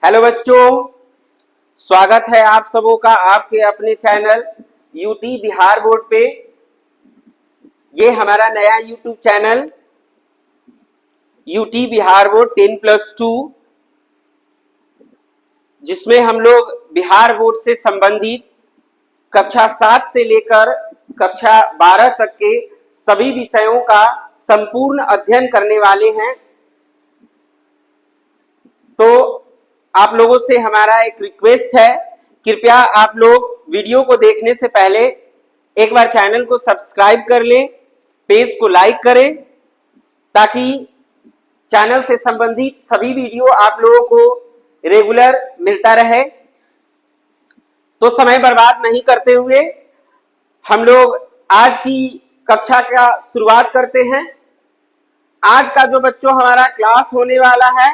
Hello बच्चों, स्वागत है आप सबों का आपके अपने चैनल यूटी बिहार बोर्ड पे। ये हमारा नया YouTube channel UT Bihar board 10+2, जिसमें हम लोग बिहार बोर्ड से संबंधित कक्षा 7 से लेकर कक्षा 12 तक के सभी विषयों का संपूर्ण अध्ययन करने वाले हैं। तो आप लोगों से हमारा एक रिक्वेस्ट है, कृपया आप लोग वीडियो को देखने से पहले एक बार चैनल को सब्सक्राइब कर लें, पेज को लाइक करें, ताकि चैनल से संबंधित सभी वीडियो आप लोगों को रेगुलर मिलता रहे। तो समय बर्बाद नहीं करते हुए हम लोग आज की कक्षा का शुरुआत करते हैं। आज का जो बच्चों हमारा क्लास होने वाला है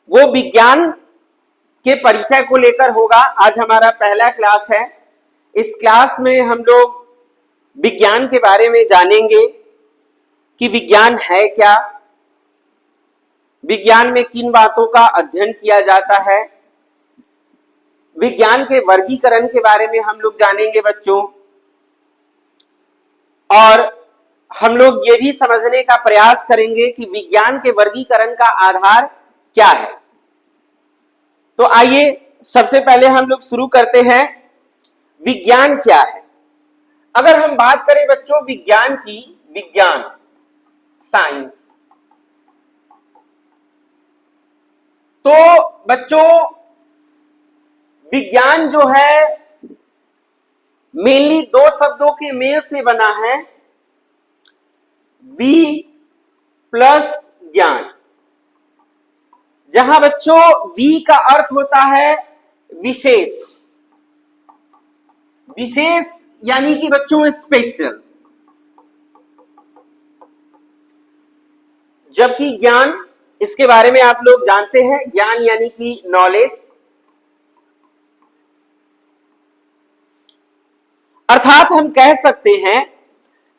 वो विज्ञान के परिचय को लेकर होगा। आज हमारा पहला क्लास है। इस क्लास में हम लोग विज्ञान के बारे में जानेंगे कि विज्ञान है क्या, विज्ञान में किन बातों का अध्ययन किया जाता है, विज्ञान के वर्गीकरण के बारे में हम लोग जानेंगे बच्चों, और हम लोग ये भी समझने का प्रयास करेंगे कि विज्ञान के वर्गीकरण का आधार क्या है। तो आइए सबसे पहले हम लोग शुरू करते हैं, विज्ञान क्या है। अगर हम बात करें बच्चों विज्ञान की, विज्ञान साइंस, तो बच्चों विज्ञान जो है मेनली दो शब्दों के मेल से बना है, वि प्लस ज्ञान। जहां बच्चों वी का अर्थ होता है विशेष, विशेष यानी कि बच्चों स्पेशल, जबकि ज्ञान, इसके बारे में आप लोग जानते हैं, ज्ञान यानी कि नॉलेज। अर्थात हम कह सकते हैं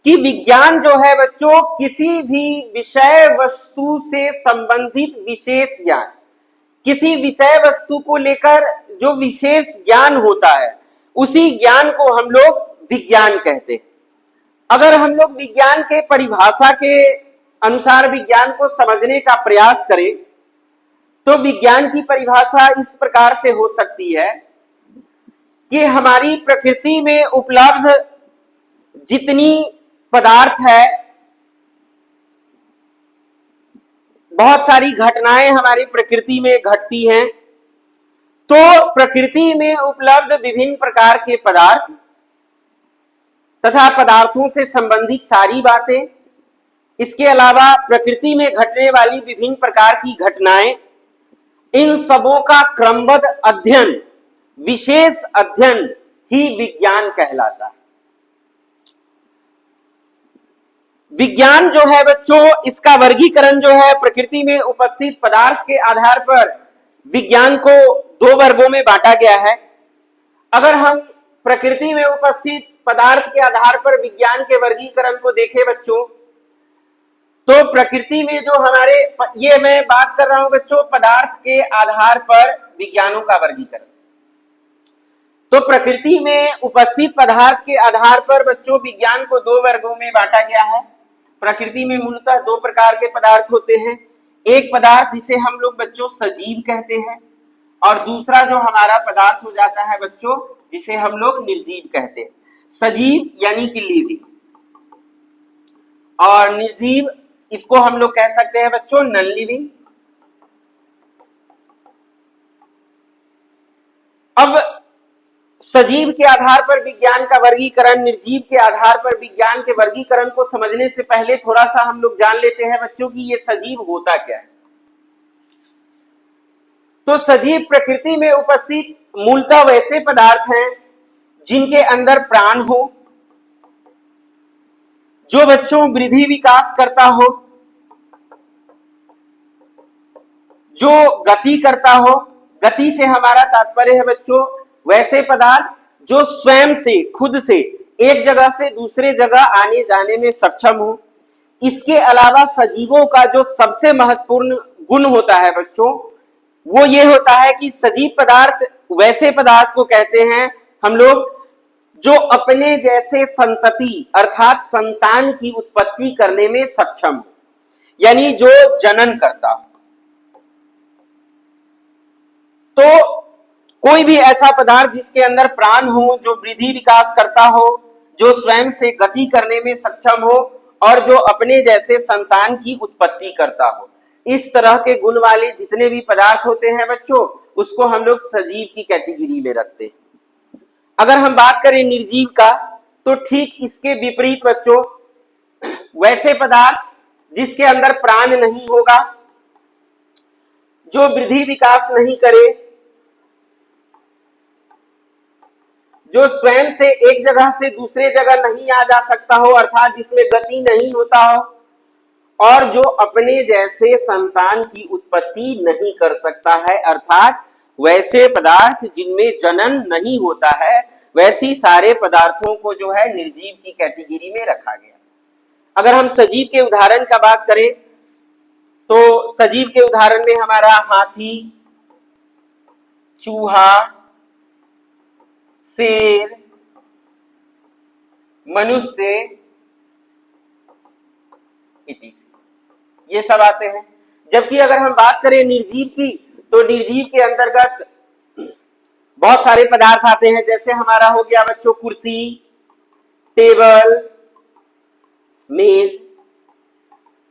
कि विज्ञान जो है बच्चों किसी भी विषय वस्तु से संबंधित विशेष ज्ञान, किसी विषय वस्तु को लेकर जो विशेष ज्ञान होता है उसी ज्ञान को हम लोग विज्ञान कहते हैं। अगर हम लोग विज्ञान के परिभाषा के अनुसार विज्ञान को समझने का प्रयास करें तो विज्ञान की परिभाषा इस प्रकार से हो सकती है कि हमारी प्रकृति में उपलब्ध जितनी पदार्थ है, बहुत सारी घटनाएं हमारी प्रकृति में घटती हैं, तो प्रकृति में उपलब्ध विभिन्न प्रकार के पदार्थ तथा पदार्थों से संबंधित सारी बातें, इसके अलावा प्रकृति में घटने वाली विभिन्न प्रकार की घटनाएं, इन सबों का क्रमबद्ध अध्ययन, विशेष अध्ययन ही विज्ञान कहलाता है। विज्ञान जो है बच्चों, इसका वर्गीकरण जो है प्रकृति में उपस्थित पदार्थ के आधार पर विज्ञान को दो वर्गों में बांटा गया है। अगर हम प्रकृति में उपस्थित पदार्थ के आधार पर विज्ञान के वर्गीकरण को देखें बच्चों, तो प्रकृति में जो हमारे, ये मैं बात कर रहा हूं बच्चों पदार्थ के आधार पर विज्ञानों का वर्गीकरण। तो प्रकृति में उपस्थित पदार्थ के आधार पर बच्चों विज्ञान को दो वर्गों में बांटा गया है। प्रकृति में मूलतः दो प्रकार के पदार्थ होते हैं, एक पदार्थ जिसे हम लोग बच्चों सजीव कहते हैं, और दूसरा जो हमारा पदार्थ हो जाता है बच्चों जिसे हम लोग निर्जीव कहते हैं। सजीव यानी कि लिविंग, और निर्जीव इसको हम लोग कह सकते हैं बच्चों नॉन लिविंग। अब सजीव के आधार पर विज्ञान का वर्गीकरण, निर्जीव के आधार पर विज्ञान के वर्गीकरण को समझने से पहले थोड़ा सा हम लोग जान लेते हैं बच्चों कि ये सजीव होता क्या है। तो सजीव प्रकृति में उपस्थित मूलतः वैसे पदार्थ हैं जिनके अंदर प्राण हो, जो बच्चों वृद्धि विकास करता हो, जो गति करता हो। गति से हमारा तात्पर्य है बच्चों वैसे पदार्थ जो स्वयं से, खुद से एक जगह से दूसरे जगह आने जाने में सक्षम हो, इसके अलावा सजीवों का जो सबसे महत्वपूर्ण गुण होता है बच्चों, वो ये होता है कि सजीव पदार्थ वैसे पदार्थ को कहते हैं हम लोग जो अपने जैसे संतति अर्थात संतान की उत्पत्ति करने में सक्षम हो, यानी जो जनन करता हो। तो कोई भी ऐसा पदार्थ जिसके अंदर प्राण हो, जो वृद्धि विकास करता हो, जो स्वयं से गति करने में सक्षम हो और जो अपने जैसे संतान की उत्पत्ति करता हो, इस तरह के गुण वाले जितने भी पदार्थ होते हैं बच्चों, उसको हम लोग सजीव की कैटेगरी में रखते हैं। अगर हम बात करें निर्जीव का, तो ठीक इसके विपरीत बच्चों, वैसे पदार्थ जिसके अंदर प्राण नहीं होगा, जो वृद्धि विकास नहीं करे, जो स्वयं से एक जगह से दूसरे जगह नहीं आ जा सकता हो, अर्थात जिसमें गति नहीं होता हो, और जो अपने जैसे संतान की उत्पत्ति नहीं कर सकता है, अर्थात वैसे पदार्थ जिनमें जनन नहीं होता है, वैसी सारे पदार्थों को जो है निर्जीव की कैटेगरी में रखा गया। अगर हम सजीव के उदाहरण का बात करें, तो सजीव के उदाहरण में हमारा हाथी, चूहा, शेर, मनुष्य, ये सब आते हैं। जबकि अगर हम बात करें निर्जीव की, तो निर्जीव के अंतर्गत बहुत सारे पदार्थ आते हैं, जैसे हमारा हो गया बच्चों कुर्सी, टेबल, मेज।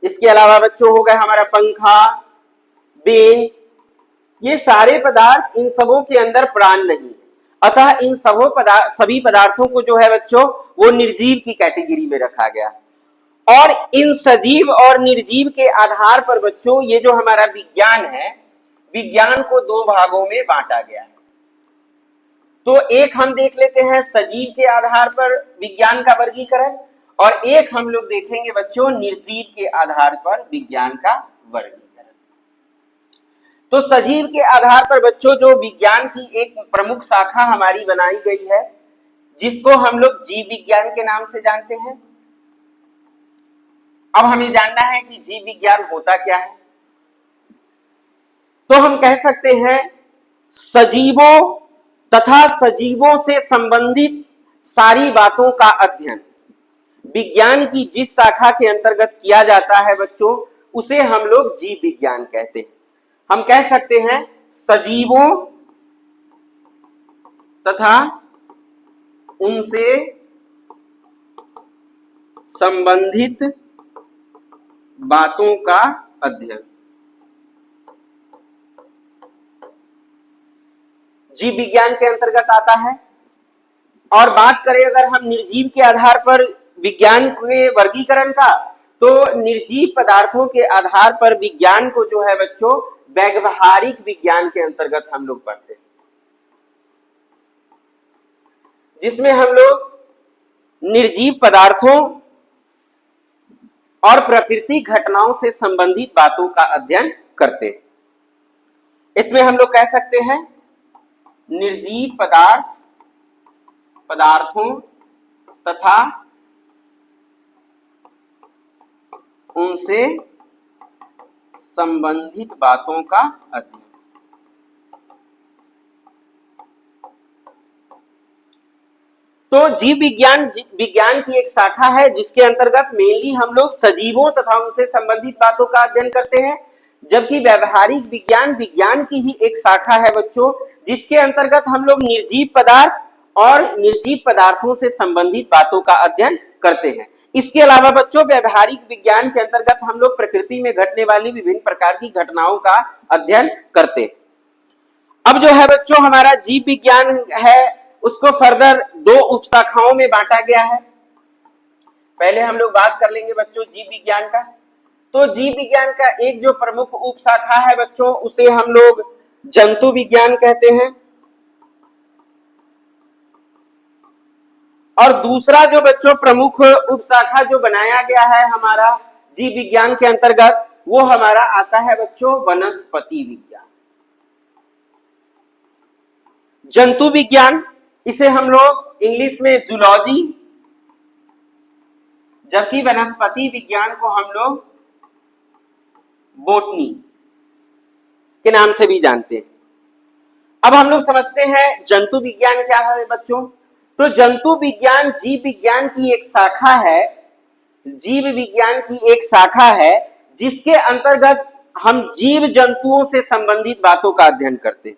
इसके अलावा बच्चों हो गए हमारा पंखा, बेंच। ये सारे पदार्थ, इन सबों के अंदर प्राण नहीं, अतः इन सभी पदार्थों को जो है बच्चों वो निर्जीव की कैटेगरी में रखा गया। और इन सजीव और निर्जीव के आधार पर बच्चों ये जो हमारा विज्ञान है, विज्ञान को दो भागों में बांटा गया है। तो एक हम देख लेते हैं सजीव के आधार पर विज्ञान का वर्गीकरण, और एक हम लोग देखेंगे बच्चों निर्जीव के आधार पर विज्ञान का वर्गीकरण। तो सजीव के आधार पर बच्चों जो विज्ञान की एक प्रमुख शाखा हमारी बनाई गई है, जिसको हम लोग जीव विज्ञान के नाम से जानते हैं। अब हमें जानना है कि जीव विज्ञान होता क्या है। तो हम कह सकते हैं सजीवों तथा सजीवों से संबंधित सारी बातों का अध्ययन विज्ञान की जिस शाखा के अंतर्गत किया जाता है बच्चों, उसे हम लोग जीव विज्ञान कहते हैं। हम कह सकते हैं सजीवों तथा उनसे संबंधित बातों का अध्ययन जीव विज्ञान के अंतर्गत आता है। और बात करें अगर हम निर्जीव के आधार पर विज्ञान के वर्गीकरण का, तो निर्जीव पदार्थों के आधार पर विज्ञान को जो है बच्चों व्यवहारिक विज्ञान के अंतर्गत हम लोग पढ़ते हैं, जिसमें हम लोग निर्जीव पदार्थों और प्रकृति घटनाओं से संबंधित बातों का अध्ययन करते हैं। इसमें हम लोग कह सकते हैं निर्जीव पदार्थों तथा उनसे संबंधित बातों का अध्ययन। तो जीव विज्ञान की एक शाखा है, जिसके अंतर्गत मेनली हम लोग सजीवों तथा उनसे संबंधित बातों का अध्ययन करते हैं। जबकि व्यवहारिक विज्ञान की ही एक शाखा है बच्चों, जिसके अंतर्गत हम लोग निर्जीव पदार्थ और निर्जीव पदार्थों से संबंधित बातों का अध्ययन करते हैं। इसके अलावा बच्चों व्यवहारिक विज्ञान के अंतर्गत हम लोग प्रकृति में घटने वाली विभिन्न प्रकार की घटनाओं का अध्ययन करते हैं। अब जो है बच्चों हमारा जीव विज्ञान है, उसको फर्दर दो उपशाखाओं में बांटा गया है। पहले हम लोग बात कर लेंगे बच्चों जीव विज्ञान का। तो जीव विज्ञान का एक जो प्रमुख उपशाखा है बच्चों, उसे हम लोग जंतु विज्ञान कहते हैं। और दूसरा जो बच्चों प्रमुख उपशाखा जो बनाया गया है हमारा जीव विज्ञान के अंतर्गत, वो हमारा आता है बच्चों वनस्पति विज्ञान। जंतु विज्ञान, इसे हम लोग इंग्लिश में जूलॉजी, जबकि वनस्पति विज्ञान को हम लोग बोटनी के नाम से भी जानते हैं। अब हम लोग समझते हैं जंतु विज्ञान क्या है बच्चों। तो जंतु विज्ञान जीव विज्ञान की एक शाखा है, जीव विज्ञान की एक शाखा है जिसके अंतर्गत हम जीव जंतुओं से संबंधित बातों का अध्ययन करते हैं।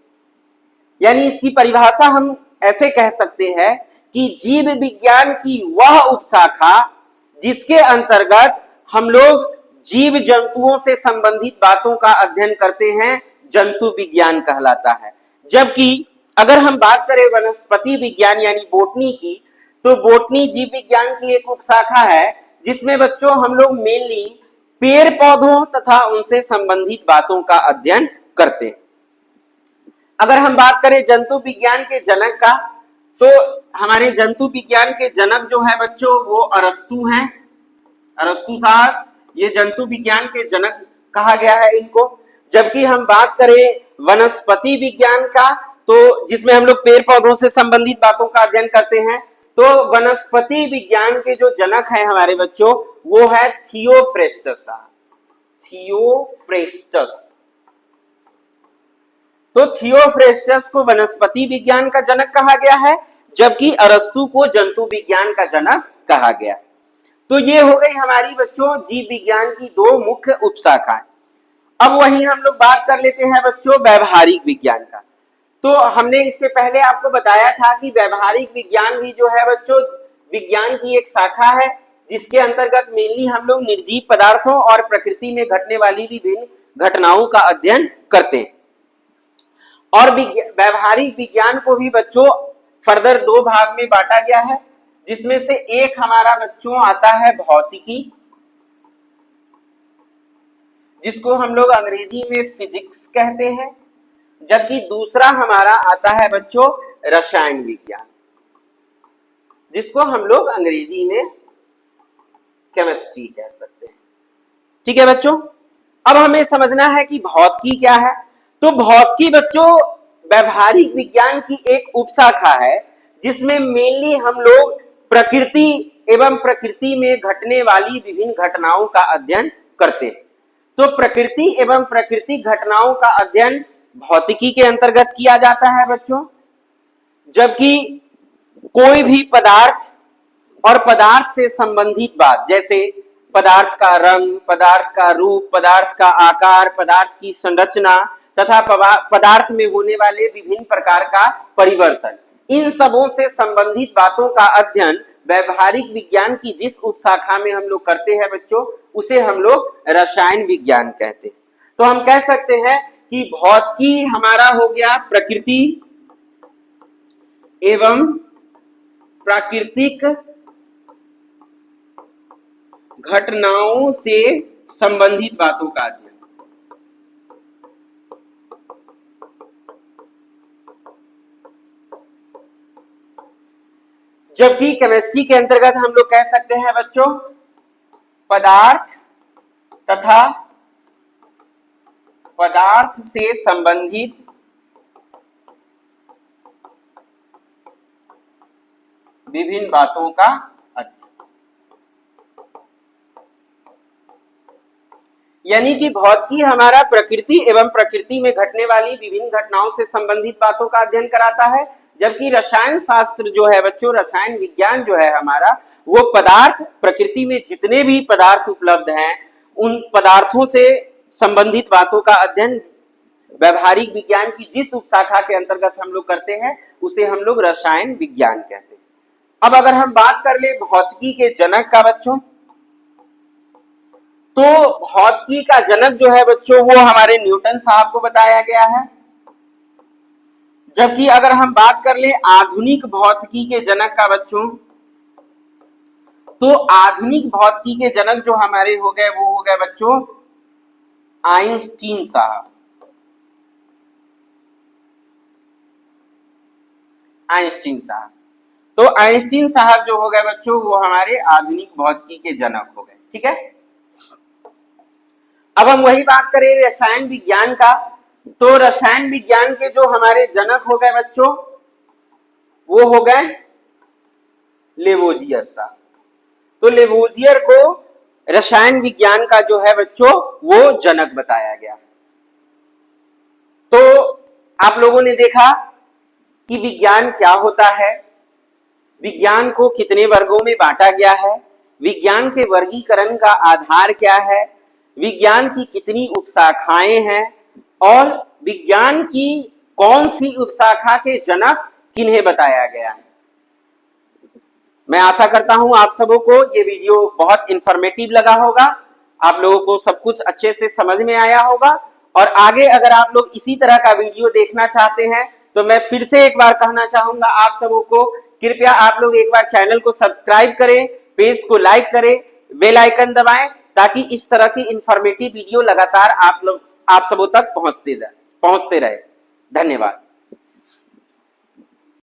यानी इसकी परिभाषा हम ऐसे कह सकते हैं कि जीव विज्ञान की वह उपशाखा जिसके अंतर्गत हम लोग जीव जंतुओं से संबंधित बातों का अध्ययन करते हैं, जंतु विज्ञान कहलाता है। जबकि अगर हम बात करें वनस्पति विज्ञान यानी बोटनी की, तो बोटनी जीव विज्ञान की एक उपशाखा है जिसमें बच्चों हम लोग मेनली पेड़ पौधों तथा उनसे संबंधित बातों का अध्ययन करते हैं। अगर हम बात करें जंतु विज्ञान के जनक का, तो हमारे जंतु विज्ञान के जनक जो है बच्चों वो अरस्तु हैं। अरस्तु साहब ये जंतु विज्ञान के जनक कहा गया है इनको। जबकि हम बात करें वनस्पति विज्ञान का, तो जिसमें हम लोग पेड़ पौधों से संबंधित बातों का अध्ययन करते हैं, तो वनस्पति विज्ञान के जो जनक हैं हमारे बच्चों वो है थियोफ्रेस्टस साहब, थियोफ्रेस्टस। तो थियोफ्रेस्टस को वनस्पति विज्ञान का जनक कहा गया है, जबकि अरस्तु को जंतु विज्ञान का जनक कहा गया। तो ये हो गई हमारी बच्चों जीव विज्ञान की दो मुख्य उपशाखाएं। अब वही हम लोग बात कर लेते हैं बच्चों व्यवहारिक विज्ञान का। तो हमने इससे पहले आपको बताया था कि व्यवहारिक विज्ञान भी जो है बच्चों विज्ञान की एक शाखा है जिसके अंतर्गत मेनली हम लोग निर्जीव पदार्थों और प्रकृति में घटने वाली विभिन्न घटनाओं का अध्ययन करते हैं। और व्यवहारिक विज्ञान को भी बच्चों फर्दर दो भाग में बांटा गया है, जिसमें से एक हमारा बच्चों आता है भौतिकी, जिसको हम लोग अंग्रेजी में फिजिक्स कहते हैं, जबकि दूसरा हमारा आता है बच्चों रसायन विज्ञान, जिसको हम लोग अंग्रेजी में केमिस्ट्री कह सकते हैं। ठीक है बच्चों, अब हमें समझना है कि भौतिकी क्या है। तो भौतिकी बच्चों व्यवहारिक विज्ञान की एक उपशाखा है जिसमें मेनली हम लोग प्रकृति एवं प्रकृति में घटने वाली विभिन्न घटनाओं का अध्ययन करते हैं। तो प्रकृति एवं प्राकृतिक घटनाओं का अध्ययन भौतिकी के अंतर्गत किया जाता है बच्चों। जबकि कोई भी पदार्थ और पदार्थ से संबंधित बात, जैसे पदार्थ का रंग, पदार्थ का रूप, पदार्थ का आकार, पदार्थ की संरचना तथा पदार्थ में होने वाले विभिन्न प्रकार का परिवर्तन, इन सबों से संबंधित बातों का अध्ययन व्यवहारिक विज्ञान की जिस उपशाखा में हम लोग करते हैं बच्चों उसे हम लोग रसायन विज्ञान कहते हैं। तो हम कह सकते हैं कि भौतिकी हमारा हो गया प्रकृति एवं प्राकृतिक घटनाओं से संबंधित बातों का अध्ययन। जबकि केमिस्ट्री के अंतर्गत हम लोग कह सकते हैं बच्चों पदार्थ तथा पदार्थ से संबंधित विभिन्न बातों का अध्ययन। यानी कि भौतिकी हमारा प्रकृति एवं प्रकृति में घटने वाली विभिन्न घटनाओं से संबंधित बातों का अध्ययन कराता है, जबकि रसायन शास्त्र जो है बच्चों, रसायन विज्ञान जो है हमारा, वो पदार्थ, प्रकृति में जितने भी पदार्थ उपलब्ध हैं उन पदार्थों से संबंधित बातों का अध्ययन व्यवहारिक विज्ञान की जिस उपशाखा के अंतर्गत हम लोग करते हैं उसे हम लोग रसायन विज्ञान कहते हैं। अब अगर हम बात कर ले भौतिकी के जनक का बच्चों, तो भौतिकी का जनक जो है बच्चों वो हमारे न्यूटन साहब को बताया गया है। जबकि अगर हम बात कर ले आधुनिक भौतिकी के जनक का बच्चों, तो आधुनिक भौतिकी के जनक जो हमारे हो गए वो हो गए बच्चों आइंस्टीन साहब। आइंस्टीन साहब, तो आइंस्टीन साहब जो हो गए बच्चों वो हमारे आधुनिक भौतिकी के जनक हो गए। ठीक है, अब हम वही बात करें रसायन विज्ञान का, तो रसायन विज्ञान के जो हमारे जनक हो गए बच्चों वो हो गए लेवोजियर साहब। तो लेवोजियर को रसायन विज्ञान का जो है बच्चों वो जनक बताया गया। तो आप लोगों ने देखा कि विज्ञान क्या होता है, विज्ञान को कितने वर्गों में बांटा गया है, विज्ञान के वर्गीकरण का आधार क्या है, विज्ञान की कितनी उपशाखाएं हैं और विज्ञान की कौन सी उपशाखा के जनक किन्हें बताया गया है। मैं आशा करता हूं आप सबों को ये वीडियो बहुत इंफॉर्मेटिव लगा होगा, आप लोगों को सब कुछ अच्छे से समझ में आया होगा। और आगे अगर आप लोग इसी तरह का वीडियो देखना चाहते हैं तो मैं फिर से एक बार कहना चाहूंगा आप सबों को, कृपया आप लोग एक बार चैनल को सब्सक्राइब करें, पेज को लाइक करें, बेल आइकन दबाएं, ताकि इस तरह की इंफॉर्मेटिव वीडियो लगातार आप सबों तक पहुंचते रहे। धन्यवाद।